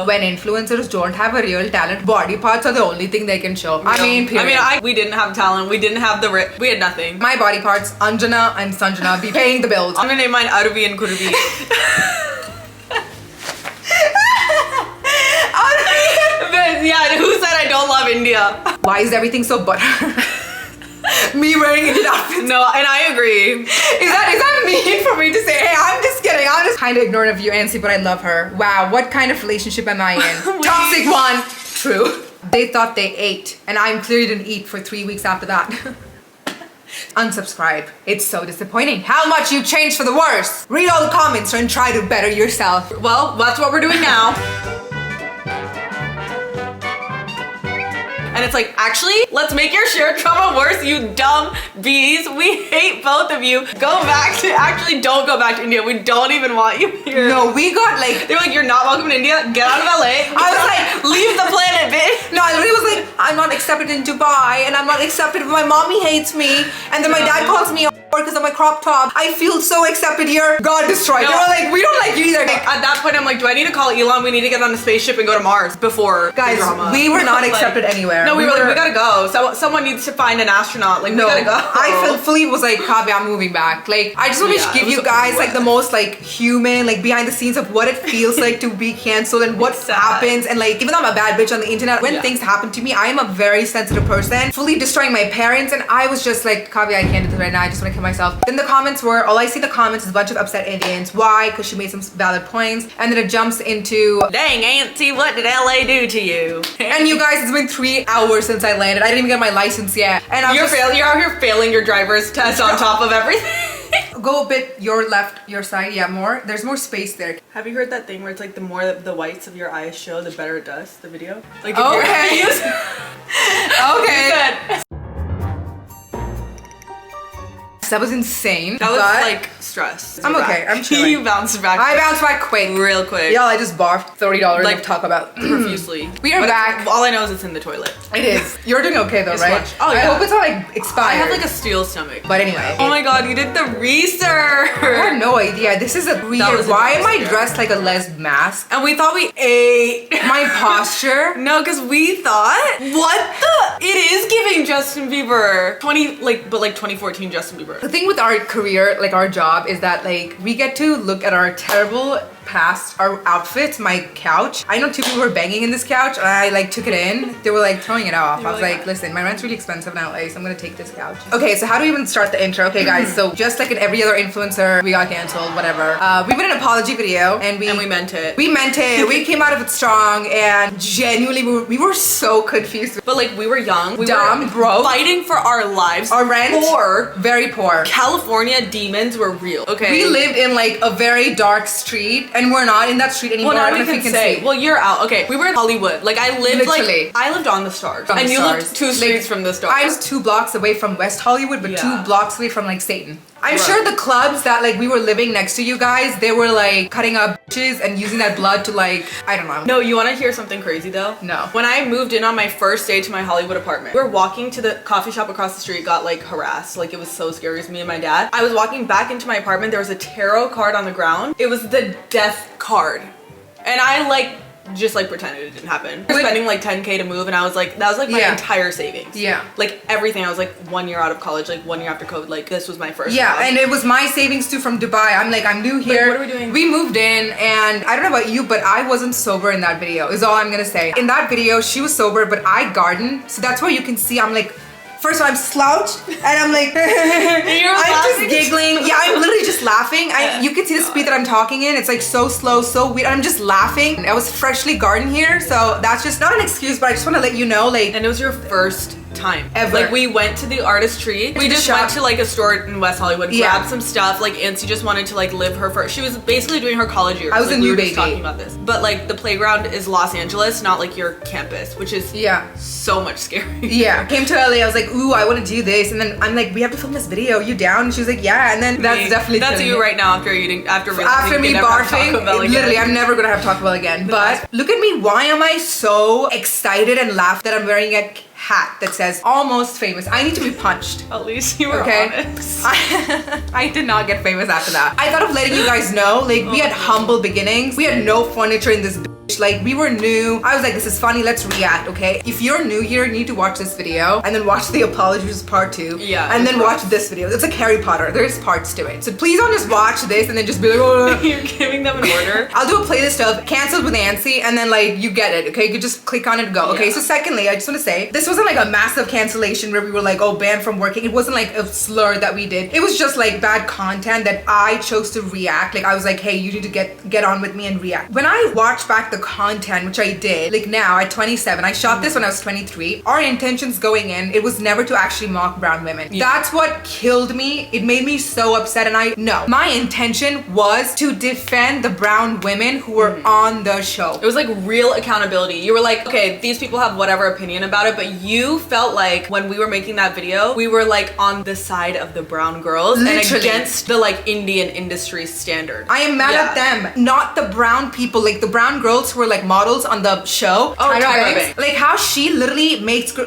when influencers don't have a real talent, body parts are the only thing they can show. I mean, we didn't have talent. We didn't have we had nothing. My body parts, Anjana and Sanjana, be paying the bills. I'm gonna name mine Arubi and Kurubi. Yeah, who said I don't love India? Why is everything so butter? Me wearing Indian outfits. No, and I agree. Is that mean for me to say, hey, I'm just kidding. I'm just kind of ignorant of you, Anncy, but I love her. Wow, what kind of relationship am I in? Toxic one. True. They thought they ate, and I clearly didn't eat for 3 weeks after that. Unsubscribe. It's so disappointing how much you changed for the worse. Read all the comments and try to better yourself. Well, that's what we're doing now. And it's like, actually, let's make your shared trauma worse, you dumb bees. We hate both of you. Actually, don't go back to India. We don't even want you here. No, we got like... They were like, you're not welcome in India. Get out of LA. I was like, leave the planet, bitch. No, I literally was like, I'm not accepted in Dubai, and I'm not accepted. My mommy hates me, and then my dad calls me because of my crop top. I feel so accepted here. God destroyed. They were like, we don't like you either. At that point, I'm like, do I need to call Elon? We need to get on a spaceship and go to Mars before guys, the drama. We were not accepted anywhere. No, we were like, we gotta go. So someone needs to find an astronaut. Like, no, we gotta go. I fully was like, Kavya, I'm moving back. Like, I just want to give you guys like the most like human, like behind the scenes of what it feels like to be canceled and what happens. And like, even though I'm a bad bitch on the internet, when things happen to me, I am a very sensitive person, fully destroying my parents. And I was just like, Kavya, I can't do this right now. I just want to kill myself. Then the comments were, all I see the comments is a bunch of upset Indians. Why? Because she made some valid points. And then it jumps into, dang, Anncy, what did LA do to you? And you guys, it's been 3 hours since I landed. I didn't even get my license yet. And you're out here failing your driver's test on top of everything. Go a bit your left, your side. Yeah, more. There's more space there. Have you heard that thing where it's like the more that the whites of your eyes show, the better it does, the video? Like, okay. Okay. That was insane. That was like stress. I'm okay. I'm chilling. You bounced back. I bounced back quick. Real quick. Y'all, I just barfed $30 like talk about profusely. We are back. All I know is it's in the toilet. It is. You're doing okay though, right? Oh, yeah. I hope it's not like expired. I have like a steel stomach. But anyway. Oh my god, you did the research. I had no idea. This is a weird. Why am I dressed like a lesb mask? And we thought we ate. My posture? No, because we thought, what the? It is giving Justin Bieber. 2014 Justin Bieber. The thing with our career, like our job, is that like we get to look at our terrible past, our outfits, my couch. I know 2 people were banging in this couch and I like took it in. They were like throwing it off. I was like, listen, my rent's really expensive in LA, so I'm gonna take this couch. Okay, so how do we even start the intro? Okay guys, so just like in every other influencer, we got canceled, whatever. We made an apology video and we meant it. We meant it. We came out of it strong and genuinely we were so confused. But like we were young, we dumb, were broke, fighting for our lives. Our rent, poor, very poor. California demons were real. Okay. We lived in like a very dark street and we're not in that street anymore. Well, now we can say, well, you're out. Okay, we were in Hollywood. Like I lived I lived on the Stars. And you lived 2 streets from the Stars. I was 2 blocks away from West Hollywood, but 2 blocks away from like Satan. I'm sure the clubs that like we were living next to you guys, they were like cutting up bitches and using that blood to like, I don't know. No, you want to hear something crazy though? No. When I moved in on my first day to my Hollywood apartment, we were walking to the coffee shop across the street, got like harassed. Like it was so scary. It was me and my dad. I was walking back into my apartment. There was a tarot card on the ground. It was the death card. And I like just like pretended it didn't happen. We were spending like 10K to move and I was like, that was like my entire savings. Yeah. Like everything. I was like 1 year out of college, like 1 year after COVID, like this was my first job. job. And it was my savings too from Dubai. I'm like, I'm new here. Like, what are we doing? We moved in and I don't know about you, but I wasn't sober in that video is all I'm gonna say. In that video, she was sober, but I garden. So that's why you can see I'm like, first of all, I'm slouched and I'm like, I'm just giggling. Yeah, I'm literally just laughing. You can see the speed that I'm talking in. It's like so slow, so weird. I'm just laughing. I was freshly garden here, so that's just not an excuse, but I just want to let you know, like. And it was your first time ever. Like we went to the artistry. We just went to like a store in West Hollywood, grabbed some stuff. Like Anncy just wanted to like live her first. She was basically doing her college years. I was like, a new we were baby. Just talking about this, but like the playground is Los Angeles, not like your campus, which is so much scary. Yeah, came to LA. I was like, ooh, I want to do this, and then I'm like, we have to film this video. You down? And she was like, yeah. And then that's definitely you right now after eating after me barfing. Literally, I'm never gonna have Taco Bell again. But look at me. Why am I so excited and laughed that I'm wearing a hat that says almost famous. I need to be punched. At least you were honest. I did not get famous after that. I thought of letting you guys know, like, we had humble beginnings. We had no furniture in this bitch. Like, we were new. I was like, this is funny, let's react, okay? If you're new here, you need to watch this video and then watch the apologies part 2. Yeah. And then watch this video. It's like Harry Potter. There's parts to it. So please don't just watch this and then just be like, oh. You're giving them an order. I'll do a playlist of canceled with Anncy and then like you get it, okay? You just click on it and go. Okay, so secondly, I just want to say, this wasn't like a massive cancellation where we were like, oh, banned from working. It wasn't like a slur that we did. It was just like bad content that I chose to react. Like I was like, hey, you need to get on with me and react. When I watched back the content, which I did, like now at 27, I shot this when I was 23. Our intentions going in, it was never to actually mock brown women. That's what killed me. It made me so upset, and my intention was to defend the brown women who were on the show. It was like real accountability. You were like, okay, these people have whatever opinion about it, but you felt like when we were making that video, we were like on the side of the brown girls. Literally. And against the like Indian industry standard. I am mad at them, not the brown people, like the brown girls who were like models on the show. Oh, Tyra Banks. Like how she literally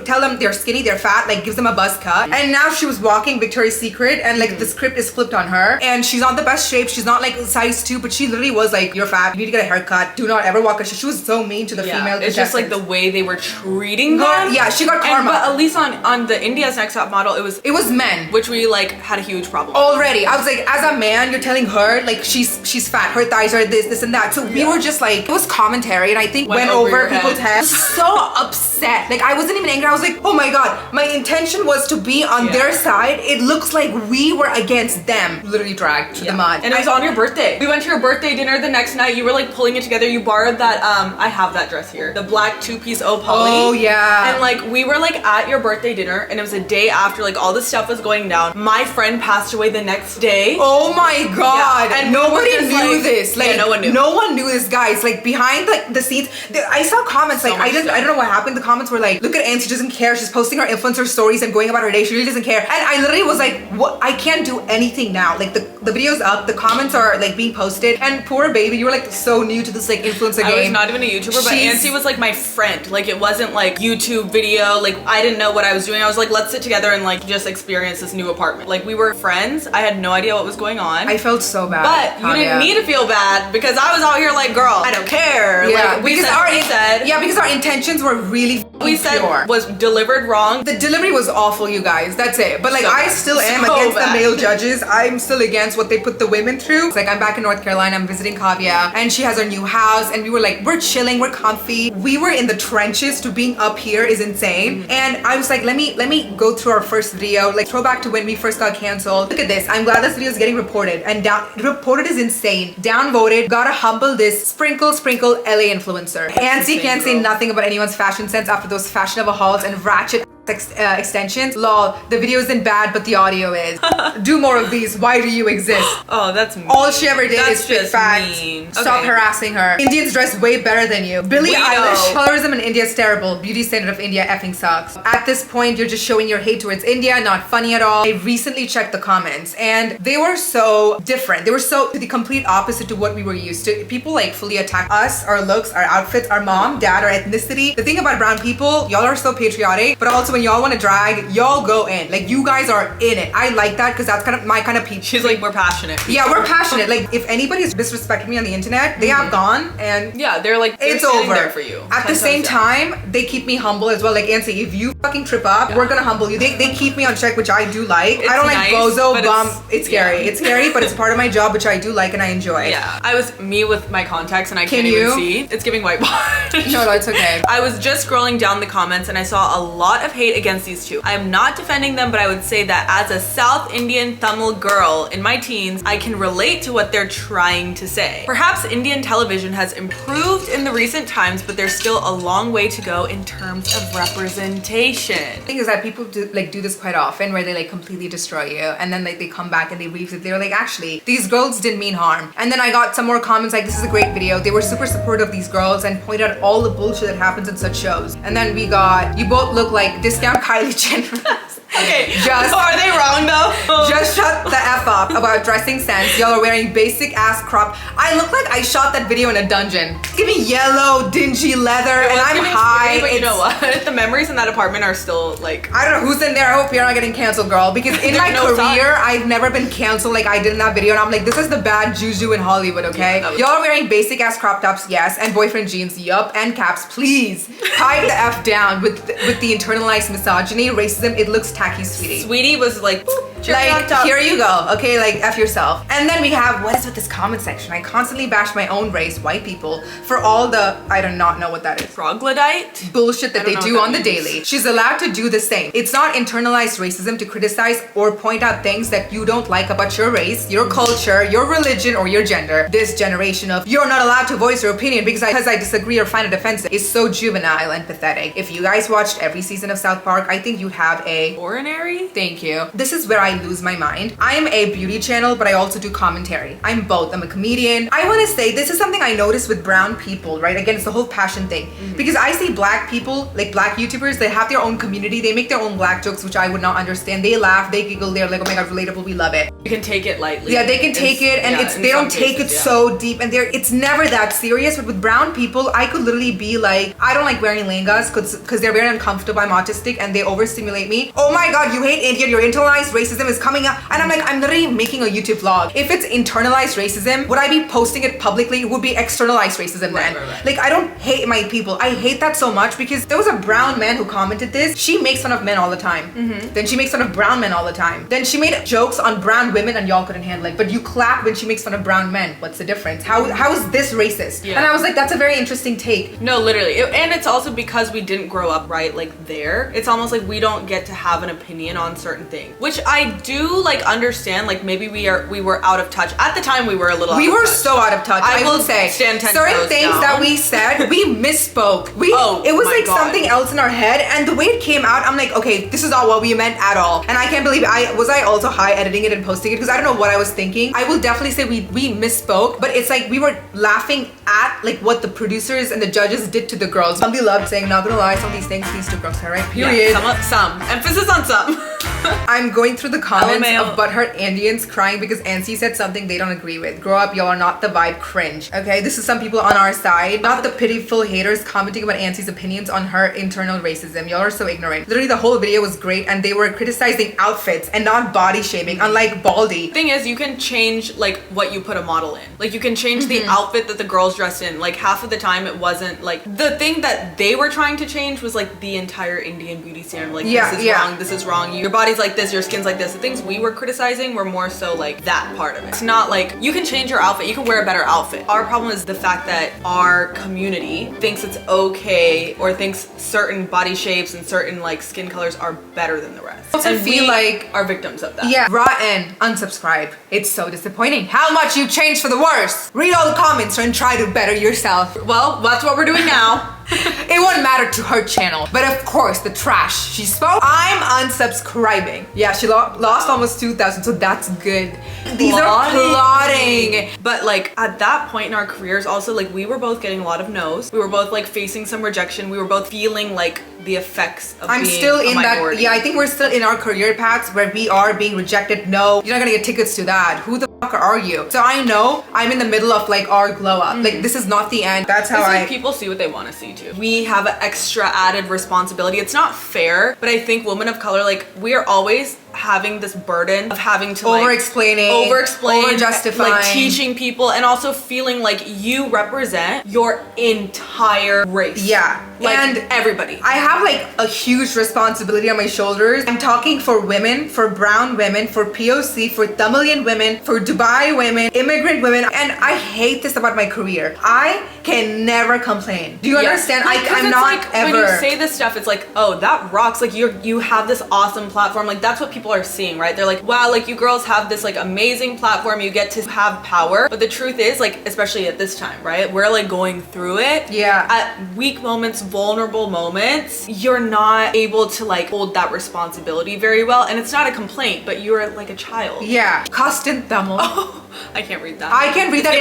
tell them they're skinny, they're fat, like gives them a buzz cut. And now she was walking Victoria's Secret and like the script is flipped on her and she's not the best shape. She's not like size 2, but she literally was like, you're fat, you need to get a haircut, do not ever walk a show. She was so mean to the female It's just like the way they were treating them. Yeah, she got karma. But at least on the India's Next Top Model, it was men, which we like had a huge problem already. I was like, as a man, you're telling her like she's fat, her thighs are this and that. So we were just like, it was commentary, and I think went over people's heads. So upset. Like I wasn't even angry. I was like, oh my god, my intention was to be on their side. It looks like we were against them. Literally dragged to the mud. And it was on your birthday. We went to your birthday dinner the next night. You were like pulling it together. You borrowed that I have that dress here, the black 2-piece poly. Oh yeah. And like we were like at your birthday dinner, and it was a day after like all this stuff was going down. My friend passed away the next day. Oh my god. And nobody knew this. Like no one knew. No one knew this, guys. Like behind like the scenes, I saw comments like I don't know what happened. The comments were like, look at Anncy, doesn't care. She's posting her influencer stories and going about her day. She really doesn't care. And I literally was like, what? I can't do anything now. Like the video's up, the comments are like being posted, and poor baby, you were like so new to this like influencer game. I was not even a YouTuber, but Anncy was like my friend. Like it wasn't like YouTube video. Like I didn't know what I was doing. I was like, let's sit together and like just experience this new apartment. Like we were friends. I had no idea what was going on. I felt so bad. But you didn't need to feel bad because I was out here like, girl, I don't care. Yeah, like, because our intentions were really pure. Was delivered wrong. The delivery was awful, you guys. That's it. But like so I still am against the male judges. I'm still against what they put the women through. It's like I'm back in North Carolina, I'm visiting Kavya, and she has her new house, and we were like, we're chilling, we're comfy. We were in the trenches to being up here is insane. And I was like, let me go through our first video, like throwback to when we first got canceled. Look at this. I'm glad this video is getting reported, and reported is insane. Downvoted, gotta humble this sprinkle LA influencer. Anncy can't say nothing about anyone's fashion sense after those fashionable hauls and ratchet extensions. Lol, the video isn't bad, but the audio is. Do more of these. Why do you exist? Oh, that's mean. All she ever did is spit facts. Mean. Stop harassing her. Indians dress way better than you. Billie Eilish. Colorism in India is terrible. Beauty standard of India effing sucks. At this point, you're just showing your hate towards India. Not funny at all. I recently checked the comments, and they were so different. They were so the complete opposite to what we were used to. People like fully attack us, our looks, our outfits, our mom, dad, our ethnicity. The thing about brown people, y'all are so patriotic, but also when y'all want to drag, y'all go in. Like you guys are in it. I like that because that's kind of my kind of people. She's like, we're passionate. Yeah, we're passionate. Like if anybody's disrespecting me on the internet, they have gone, and yeah, they're like, it's over there for you. At the same time, they keep me humble as well. Like Anncy, if you fucking trip up, we're gonna humble you. They keep me on check, which I do like. I don't like bozo bum. It's scary. It's scary, but it's part of my job, which I do like and I enjoy. Yeah, I was me with my contacts and I can't even see. It's giving whitewash. No, it's okay. I was just scrolling down the comments and I saw a lot of hate against these two. I am not defending them, but I would say that as a South Indian Tamil girl in my teens, I can relate to what they're trying to say. Perhaps Indian television has improved in the recent times, but there's still a long way to go in terms of representation. The thing is that people do this quite often, where they like completely destroy you, and then like they come back and they revisit. They're like, actually, these girls didn't mean harm. And then I got some more comments like, this is a great video. They were super supportive of these girls and pointed out all the bullshit that happens in such shows. And then we got, you both look like discount Kylie Jenner. Okay, Just- so are they wrong though? Just shut the F up about dressing sense. Y'all are wearing basic ass crop. I look like I shot that video in a dungeon. Give me yellow, dingy leather, and I'm high. But you know what? The memories in that apartment are still like... I don't know who's in there. I hope you're not getting canceled, girl. Because in my career, I've never been canceled like I did in that video. And I'm like, this is the bad juju in Hollywood, okay? Yeah, y'all are wearing basic ass crop tops, yes, and boyfriend jeans, yup, and caps, please. Pipe the F down with the internalized misogyny, racism. It looks tacky, sweetie. Sweetie was like, like, here you go, okay? Like, F yourself. And then we have, what is with this comment section? I constantly bash my own race, white people, for all the, I do not know what that is. Troglodyte? Bullshit that they do on the daily. She's allowed to do the same. It's not internalized racism to criticize or point out things that you don't like about your race, your culture, your religion, or your gender. This generation of, you're not allowed to voice your opinion because I disagree or find it offensive is so juvenile and pathetic. If you guys watched every season of South Park, I think you'd have a... Ordinary? Thank you. This is where I lose my mind. I am a beauty channel, but I also do commentary. I'm both. I'm a comedian. I want to say this is something I noticed with brown people, right? Again, it's the whole passion thing. Because I see black people, like black YouTubers, they have their own community. They make their own black jokes, which I would not understand. They laugh, they giggle, they're like, oh my god, relatable, we love it. You can take it lightly. Yeah, they can take it, and they don't take it so deep, and it's never that serious. But with brown people, I could literally be like, I don't like wearing lehengas because they're very uncomfortable. I'm autistic and they overstimulate me. Oh my god, you hate Indian, your internalized racism is coming up. And I'm like, I'm literally making a YouTube vlog. If it's internalized racism, would I be posting it publicly? It would be externalized racism then. Right. Like, I don't hate my people. I hate that so much because there was a brown man who commented this. She makes fun of men all the time. Then she makes fun of brown men all the time. Then she made jokes on brown women and y'all couldn't handle it. But you clap when she makes fun of brown men. What's the difference? How is this racist? Yeah. And I was like, that's a very interesting take. No, literally. And it's also because we didn't grow up right like there. It's almost like we don't get to have an opinion on certain things, which I do like understand. Like maybe we were out of touch at the time. We were a little. We were so out of touch. I will say stand 10 certain things down. that we said, we misspoke. It was like something else in our head, and the way it came out, I'm like, okay, this is not what we meant at all. And I can't believe I also high editing it and posting it because I don't know what I was thinking. I will definitely say we misspoke, but it's like we were laughing at like what the producers and the judges did to the girls. Somebody loved saying, not gonna lie, some of these things these two girls are right. Period. Yeah, some emphasis on some. I'm going through the comments of butthurt Indians crying because Anncy said something they don't agree with. Grow up, y'all are not the vibe, cringe. Okay, this is some people on our side, not the pitiful haters commenting about Anncy's opinions on her internal racism. Y'all are so ignorant. Literally the whole video was great and they were criticizing outfits and not body shaming, unlike Baldy. Thing is, you can change like what you put a model in. Like you can change the outfit that the girls dressed in. Like half of the time it wasn't like the thing that they were trying to change was like the entire Indian beauty standard. Like this is wrong, your body's like this, your skin's like this. The things we were criticizing were more so like that part of it. It's not like you can change your outfit, you can wear a better outfit. Our problem is the fact that our community thinks it's okay or thinks certain body shapes and certain like skin colors are better than the rest. I feel like are victims of that. Yeah. Rotten. Unsubscribe. It's so disappointing. How much you changed for the worse. Read all the comments and try to better yourself. Well, that's what we're doing now. It wouldn't matter to her channel, but of course the trash she spoke. I'm unsubscribing. Yeah, she lost almost 2,000, so that's good. These are plotting. But like at that point in our careers also, like we were both getting a lot of no's. We were both like facing some rejection. We were both feeling like the effects of being still in a minority. that. Yeah, I think we're still in our career paths where we are being rejected. No, you're not gonna get tickets to that. Who the fuck are you? So I know I'm in the middle of like our glow up. Like this is not the end. That's how like people see what they want to see too. We have an extra added responsibility. It's not fair, but I think women of color, like we are always having this burden of having to over-explain, over-justifying, like teaching people, and also feeling like you represent your entire race. Yeah, like, and everybody. I have like a huge responsibility on my shoulders. I'm talking for women, for brown women, for POC, for Tamilian women, for Dubai women, immigrant women, and I hate this about my career. I can never complain. Do you understand? I'm not like, ever. When you say this stuff, it's like, oh, that rocks. Like you have this awesome platform. Like that's what people are seeing, right? They're like, wow, like you girls have this like amazing platform. You get to have power. But the truth is, like, especially at this time, right? We're like going through it. Yeah. At weak moments, vulnerable moments, you're not able to like hold that responsibility very well. And it's not a complaint, but you're like a child. Yeah. Kastin Tamil. I can't read that. I can't read that.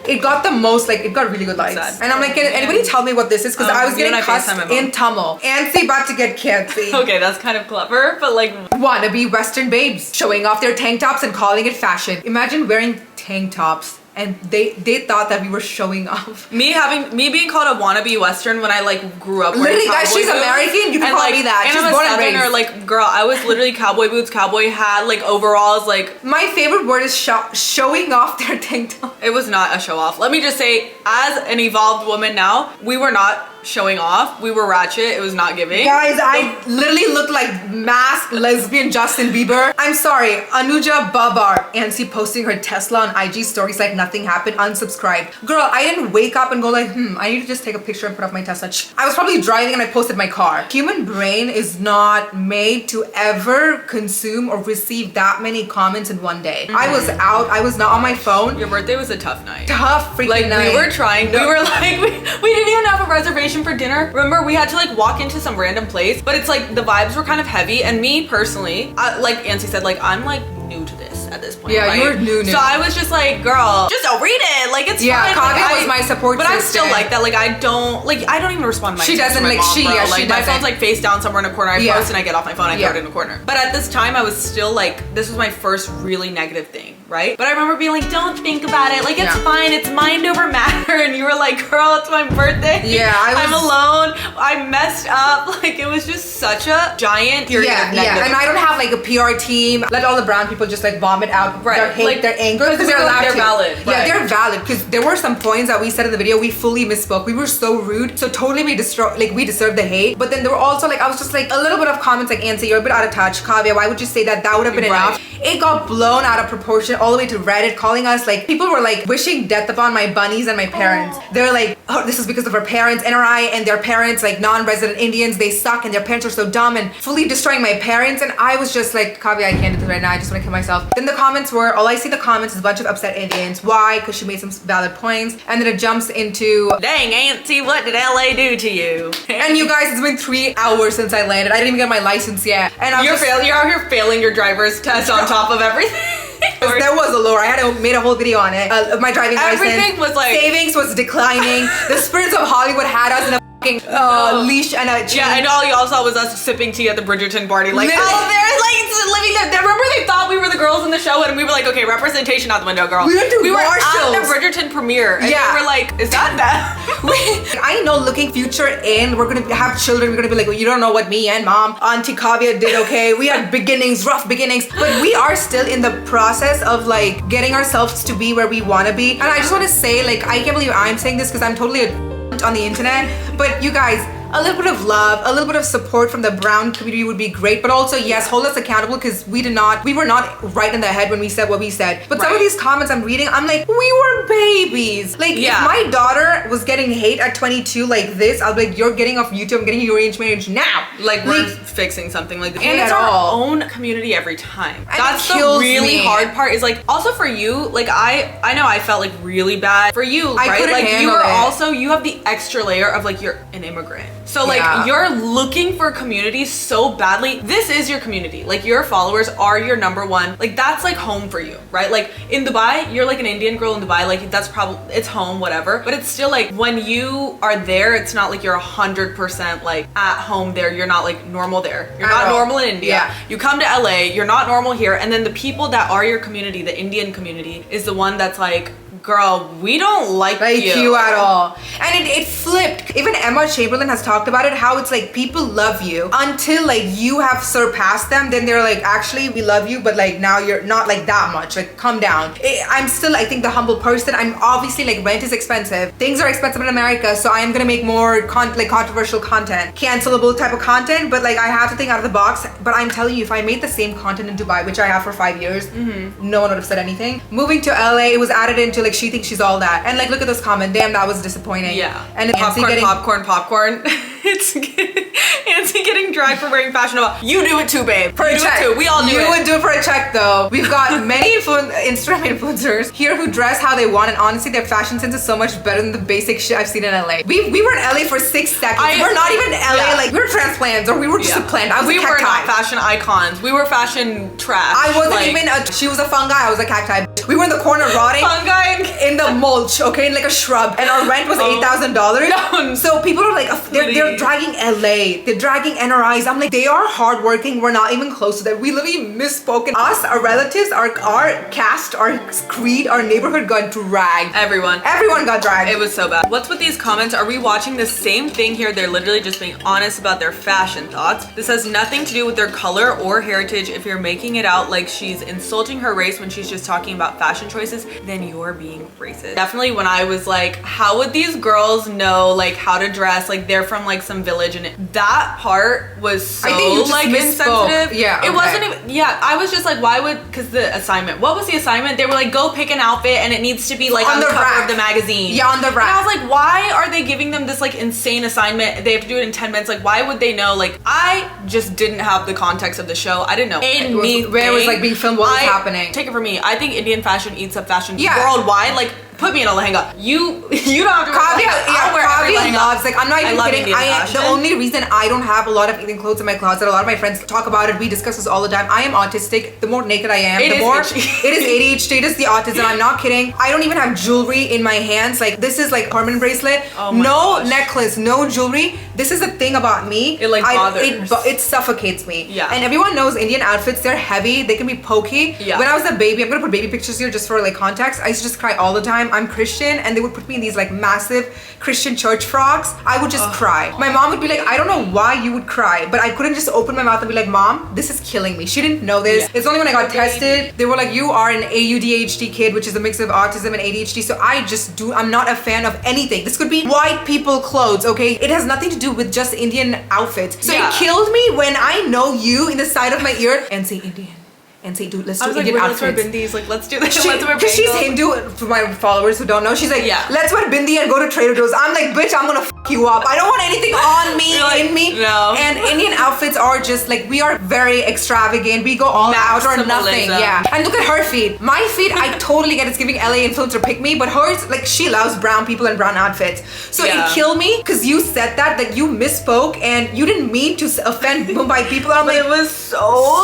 It got the most, like, it got really good likes. Sad. And I'm like, can anybody tell me what this is? Because I was getting cussed in Tamil. Anncy about to get canceled. Okay, that's kind of clever, but like... Wannabe Western babes showing off their tank tops and calling it fashion. Imagine wearing tank tops. And they thought that we were showing off. Me being called a wannabe Western when I like grew up. Literally, guys, she's American. You can call me that. And she's I'm born a and Southerner. raised. Like, girl, I was literally cowboy boots, cowboy hat, like overalls. Like, my favorite word is showing off their tank top. It was not a show off. Let me just say, as an evolved woman now, we were not showing off. We were ratchet. It was not giving. Guys, I literally look like masked lesbian Justin Bieber. I'm sorry, Anuja Babar. Anncy posting her Tesla on IG stories like nothing happened. Unsubscribed. Girl, I didn't wake up and go like, I need to just take a picture and put up my Tesla. I was probably driving and I posted my car. Human brain is not made to ever consume or receive that many comments in one day. I was out. I was not on my phone. Your birthday was a tough night. Tough freaking night. We were trying. We were like, we didn't even have a reservation for dinner. Remember, we had to like walk into some random place, but it's like the vibes were kind of heavy. And me personally, like Anncy said, like I'm like new to this at this point. Yeah, right? you're new. So I was just like, girl, just don't read it. Like it's fine. Kavya like, was my support but system. I'm still like that. Like I don't even respond to my She text doesn't to my like mom, she bro. yeah, like she my doesn't. phone's like face down somewhere in a corner. I post and I get off my phone. I throw it in a corner. But at this time, I was still like, this was my first really negative thing, right? But I remember being like, don't think about it. Like it's fine. It's mind over matter. And you were like, girl, it's my birthday. Yeah, I'm alone. I messed up. Like it was just such a giant period of negative. Yeah, and I don't have like a PR team. Let all the brown people just like vomit out their hate, like, their anger, because they're allowed to. Valid. Yeah, they're valid, because there were some points that we said in the video, we fully misspoke. We were so rude, so totally we deserve the hate. But then there were also like, I was just like a little bit of comments like, Anncy, you're a bit out of touch. Kavya, why would you say that? That would have been enough. It got blown out of proportion all the way to Reddit, calling us like, people were like wishing death upon my bunnies and my parents. They're like, oh, this is because of our parents, NRI and their parents, like non-resident Indians, they suck and their parents are so dumb, and fully destroying my parents. And I was just like, Kavya, I can't do this right now. I just want to kill myself. Then the comments were, all I see the comments is a bunch of upset Indians. Why? Because she made some valid points. And then it jumps into, dang, Anncy, what did LA do to you? And you guys, it's been 3 hours since I landed. I didn't even get my license yet. And you're out here failing your driver's test on top of everything. There was a lure. I had made a whole video on it. My driving license. Everything was like, savings was declining. The spirits of Hollywood had us in a leash and a chain. Yeah, and all y'all saw was us sipping tea at the Bridgerton party. Like, literally. oh, they're like living there. Remember they thought we were the girls in the show, and we were like, okay, representation out the window, girl. We were at the Bridgerton premiere, and they were like, is that that? I know, looking future in, we're gonna have children. We're gonna be like, well, you don't know what me and mom, Auntie Kavya did. Okay, we had beginnings, rough beginnings, but we are still in the process of like getting ourselves to be where we want to be. And I just want to say, like, I can't believe I'm saying this because I'm totally on the internet, but you guys, a little bit of love, a little bit of support from the brown community would be great, but also yes, hold us accountable, because we were not right in the head when we said what we said. But some of these comments I'm reading, I'm like, we were babies. Like if my daughter was getting hate at 22 like this, I'll be like, you're getting off YouTube, I'm getting you arranged marriage now. Like we're fixing something like this. And it's our own community every time. That's the really hard part, is like, also for you, like I know I felt like really bad for you, right? Like you are also, you have the extra layer of like, you're an immigrant. So like you're looking for community so badly. This is your community. Like your followers are your number one. Like that's like home for you, right? Like in Dubai, you're like an Indian girl in Dubai. Like that's probably, it's home, whatever. But it's still like when you are there, it's not like you're 100% like at home there. You're not like normal there. You're not normal in India. Yeah. You come to LA, you're not normal here. And then the people that are your community, the Indian community, is the one that's like, girl, we don't like you at all. And it flipped. Even Emma Chamberlain has talked about it, how it's like people love you until like you have surpassed them, then they're like, actually we love you, but like now you're not like that much, like come down. I'm still, I think, the humble person. I'm obviously like, rent is expensive, things are expensive in America, so I am gonna make more like controversial content, cancelable type of content, but like I have to think out of the box. But I'm telling you, if I made the same content in Dubai, which I have for 5 years, no one would have said anything. Moving to LA, it was added into like, she thinks she's all that. And like, look at this comment. Damn, that was disappointing. Yeah. And popcorn. It's Anncy getting drag for wearing fashionable. You do it too, babe. For a check. Too. We all do it. You would do it for a check though. We've got many Instagram influencers here who dress how they want, and honestly their fashion sense is so much better than the basic shit I've seen in LA. We were in LA for 6 seconds. We're not even in LA, like we were transplants or we were just a plant. We were not fashion icons. We were fashion trash. I wasn't even she was a fungi, I was a cacti. We were in the corner rotting. Fungi in the mulch, okay, in like a shrub, and our rent was $8,000. No. So people are like, they're dragging LA, they're dragging NRIs. I'm like, they are hardworking. We're not even close to that. We literally misspoken. Us, our relatives, our caste, our creed, our neighborhood got dragged. Everyone got dragged. It was so bad. What's with these comments? Are we watching the same thing here? They're literally just being honest about their fashion thoughts. This has nothing to do with their color or heritage. If you're making it out like she's insulting her race when she's just talking about fashion choices, then you're being racist. Definitely when I was like, how would these girls know like how to dress? Like they're from like some village, and that part was so like insensitive. Yeah, okay. It wasn't even, yeah, I was just like, why would, because the assignment, what was the assignment? They were like, go pick an outfit and it needs to be like on the cover rack of the magazine. Yeah, on the rack. And I was like, why are they giving them this like insane assignment? They have to do it in 10 minutes. Like, why would they know? Like, I just didn't have the context of the show. I didn't know anything. Where it was like being filmed, what was happening. Take it from me. I think Indian fashion eats up fashion worldwide. Like, put me in a lehenga. You don't have to Kavya loves, like, I'm not even kidding. The only reason I don't have a lot of Indian clothes in my closet, a lot of my friends talk about it, we discuss this all the time. I am autistic. The more naked I am, the more it is ADHD. It is the autism. I'm not kidding. I don't even have jewelry in my hands. Like, this is like permanent bracelet. Oh my gosh. Necklace, no jewelry. This is the thing about me. It like bothers. It suffocates me. Yeah. And everyone knows Indian outfits, they're heavy. They can be pokey. Yeah. When I was a baby, I'm gonna put baby pictures here just for like context. I used to just cry all the time. I'm Christian, and they would put me in these like massive Christian church frocks. I would just cry. My mom would be like, I don't know why you would cry, but I couldn't just open my mouth and be like, Mom, this is killing me. She didn't know this. It's only when I got tested, they were like, you are an AUDHD kid, which is a mix of autism and ADHD. So I'm not a fan of anything. This could be white people clothes, okay? It has nothing to do with just Indian outfits. So it killed me when I know you in the side of my ear and say Indian. And say, dude, let's do Indian outfits. Let's wear bindis. Like, let's do this. Because she's Hindu, for my followers who don't know. She's like, let's wear bindi and go to Trader Joe's. I'm like, bitch, I'm gonna fuck you up. I don't want anything on me, in me. No. And Indian outfits are just like, we are very extravagant. We go all out or nothing. Yeah. And look at her feet. My feet, I totally get it's giving LA influencer pick me, but hers, like, she loves brown people and brown outfits. So it killed me because you said that you misspoke and you didn't mean to offend Mumbai people. I'm like, it was so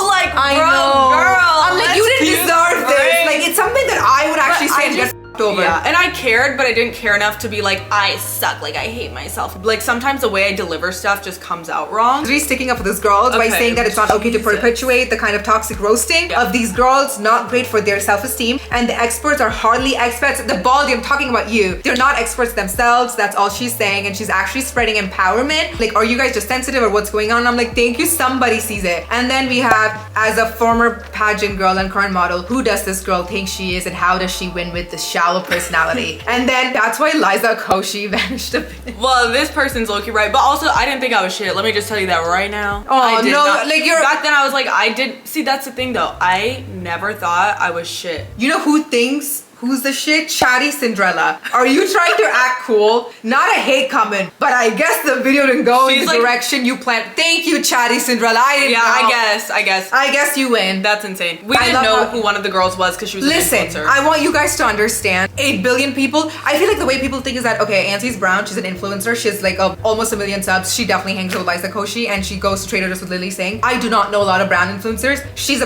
like, girl. I'm like, you didn't deserve this. Like, it's something that I would actually say and get over. Yeah, and I cared, but I didn't care enough to be like, I suck, like I hate myself. Like sometimes the way I deliver stuff just comes out wrong. Really sticking up for these girls by saying that it's not okay to perpetuate the kind of toxic roasting of these girls, not great for their self-esteem. And the experts are hardly experts. The baldy, I'm talking about you. They're not experts themselves. That's all she's saying. And she's actually spreading empowerment. Like, are you guys just sensitive or what's going on? And I'm like, thank you, somebody sees it. And then we have, as a former pageant girl and current model, who does this girl think she is and how does she win with this shallow personality? And then that's why Liza Koshy vanished a bit. Well, this person's low-key right, but also I didn't think I was shit. Let me just tell you that right now. Oh no, like you're back then I was like, see, that's the thing though. I never thought I was shit. You know who thinks who's the shit? Chatty Cinderella. Are you trying to act cool? Not a hate comment, but I guess the video didn't go in the direction you planned. Thank you, Chatty Cinderella. I didn't know. I guess you win. That's insane. We didn't know who one of the girls was because she was an influencer. I want you guys to understand. 8 billion people. I feel like the way people think is that, okay, Anncy's brown, she's an influencer, she's like almost 1 million subs. She definitely hangs with Liza Koshy and she goes to Trader Joe's with Lily Singh. I do not know a lot of brown influencers. She is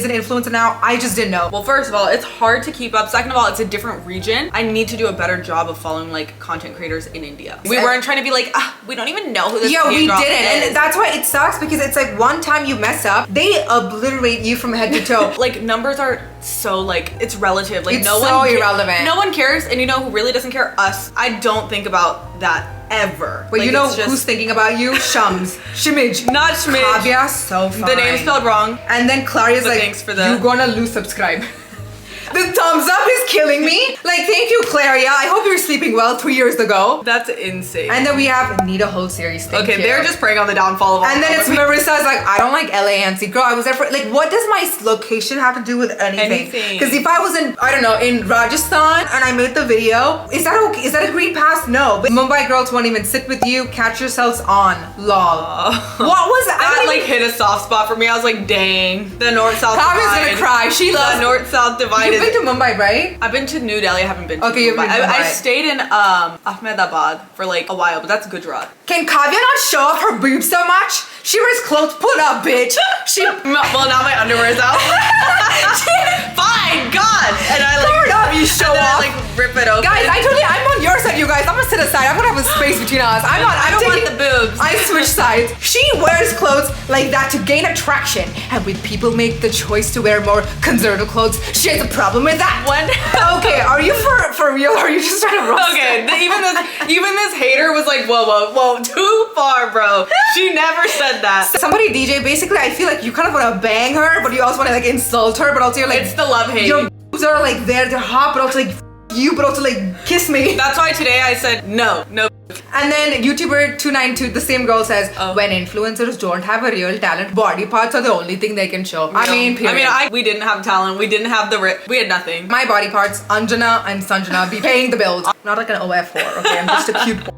an influencer now. I just didn't know. Well, first of all, it's hard to keep up. Second of all, it's a different region. I need to do a better job of following like content creators in India. We weren't trying to be like, we don't even know who this we didn't. is. And that's why it sucks because it's like one time you mess up, they obliterate you from head to toe. Like numbers are so like, it's relative. Like it's irrelevant. No one cares, and you know who really doesn't care? Us. I don't think about that ever. But like, you know who's thinking about you? Shums. Shimage. Not Shimage. Kavya, so fine. The name's spelled wrong. And then Claria's like, thanks for that. you're gonna lose subscribe. The thumbs up is killing me. Like, thank you, Claria. I hope you're sleeping well 3 years ago. That's insane. And then we have need a whole series. Okay, they're just preying on the downfall of all. And then it's Marissa's like, I don't like LA, Anncy. Girl, I was there for, like, what does my location have to do with anything? Because if I was in, I don't know, in Rajasthan and I made the video, is that okay? Is that a green pass? No. But Mumbai girls won't even sit with you. Catch yourselves on. Lol. What was that? That like hit a soft spot for me. I was like, dang. The north-south divide. Kavya's gonna cry. She loves the north-south divide. You've been to Mumbai, right? I've been to New Delhi. I haven't been to Okay, you've been to Mumbai. I stayed in Ahmedabad for like a while, but that's Gujarat. Can Kavya not show off her boobs so much? She wears clothes. Put up, bitch. Well, now my underwear is out. Fine, God. And I like Turn up, you show off. I, like rip it open. Guys, I'm on your side, you guys. I'm gonna sit aside. I'm gonna have a space between us. I don't want the boobs. I switch sides. She wears clothes like that to gain attraction. And when people make the choice to wear more conservative clothes, she has a problem with that. When? Okay, are you for real or are you just trying to roast Okay, even this hater was like, whoa, too far, bro. She never said that. Somebody DJ, basically I feel like you kind of want to bang her, but you also want to like insult her, but also you're like, it's the love hate. Your boobs are like there, they're hot, but also like you, but also like kiss me. That's why today I said no. And then YouTuber 292, the same girl says, when influencers don't have a real talent, body parts are the only thing they can show. I mean, period. We didn't have talent. We didn't have we had nothing. My body parts, Anjana and Sanjana, be paying the bills. Not like an OF whore, okay? I'm just a cute whore.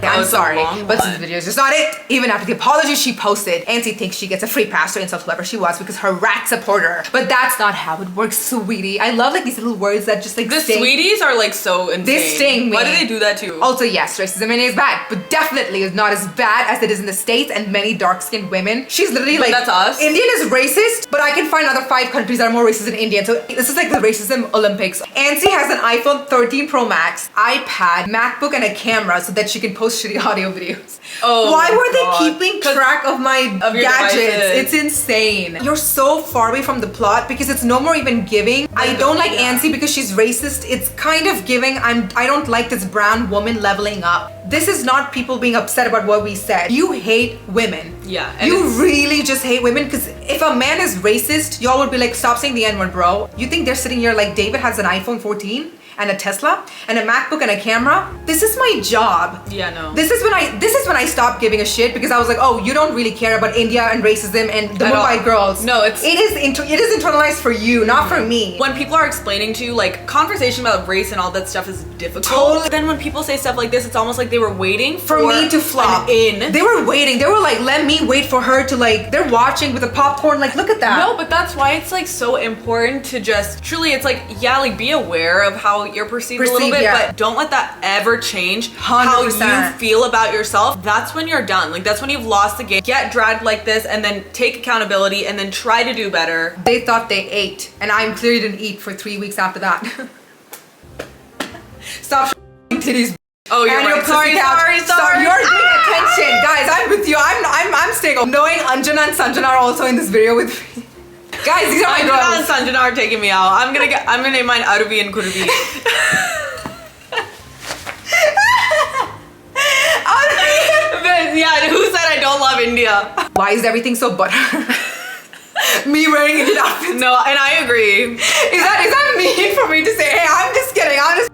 I'm sorry, but this video is just not it. Even after the apology she posted, Anncy thinks she gets a free pass to insult whoever she wants because her rat support her. But that's not how it works, sweetie. I love like these little words that just like the sting. Sweeties are like so insane. They sting me. Why do they do that too? Also, yes, racism in India is bad, but definitely is not as bad as it is in the States and many dark-skinned women. She's literally like, that's us. Indian is racist, but I can find other 5 countries that are more racist than India. So this is like the racism Olympics. Anncy has an iPhone 13 Pro Max, iPad, MacBook, and a camera so that she can post shitty audio videos. Oh, why were they keeping track of my gadgets? Devices. It's insane. You're so far away from the plot because it's no more even giving. I don't like Anncy because she's racist. It's kind of giving I don't like this brown woman leveling up. This is not people being upset about what we said. You hate women. Yeah. You really just hate women because if a man is racist, y'all would be like, stop saying the N-word, bro. You think they're sitting here like David has an iPhone 14? And a Tesla and a MacBook and a camera. This is my job. Yeah, no. This is when I stopped giving a shit because I was like, oh, you don't really care about India and racism and the Mumbai girls. No, it is internalized for you, not for me. When people are explaining to you, like, conversation about race and all that stuff is difficult. Totally. Then when people say stuff like this, it's almost like they were waiting for me to flop in. They were waiting. They were like, let me wait for her to like. They're watching with the popcorn. Like, look at that. No, but that's why it's like so important to just truly. It's like, yeah, like be aware of how you're perceived a little bit, but don't let that ever change 100%. how you feel about yourself. That's when you're done. Like that's when you've lost the game. Get dragged like this and then take accountability and then try to do better. They thought they ate and I clearly didn't eat for 3 weeks after that. Stop titties. Oh, you're right. Sorry. You're paying attention. Guys, I'm with you. I'm staying up. Knowing Anjana and Sanjana are also in this video with me. Guys, these are my girls. Anjana and Sanjana are taking me out. I'm gonna name mine Arubi and Kurbi. Yeah, who said I don't love India? Why is everything so butter? Me wearing Indian outfits. No, and I agree. Is that mean for me to say, hey, I'm just kidding. I'm just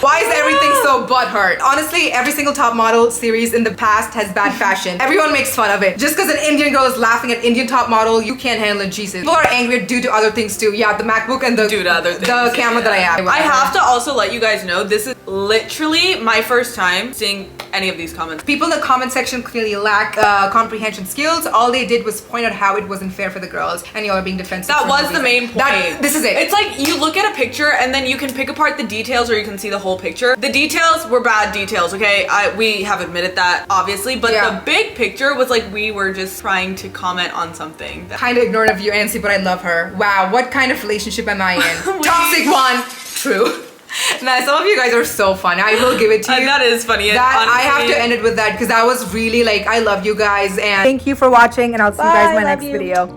Why is everything so butthurt? Honestly, every single top model series in the past has bad fashion. Everyone makes fun of it. Just because an Indian girl is laughing at Indian top model, you can't handle it, Jesus. People are angry due to other things too. Yeah, the MacBook and the camera that I have. I have to also let you guys know, this is literally my first time seeing any of these comments. People in the comment section clearly lack comprehension skills. All they did was point out how it wasn't fair for the girls, and y'all are being defensive. That was the main point. This is it. It's like you look at a picture and then you can pick apart the details or you can see the whole picture. The details were bad details, okay? We have admitted that, obviously, but the big picture was like we were just trying to comment on something. Kind of ignorant of you, Anncy, but I love her. Wow, what kind of relationship am I in? Toxic one. True. Nah, some of you guys are so fun. I will give it to you. That is funny. I have to end it with that because that was really like, I love you guys and thank you for watching and I'll see you guys in my next video.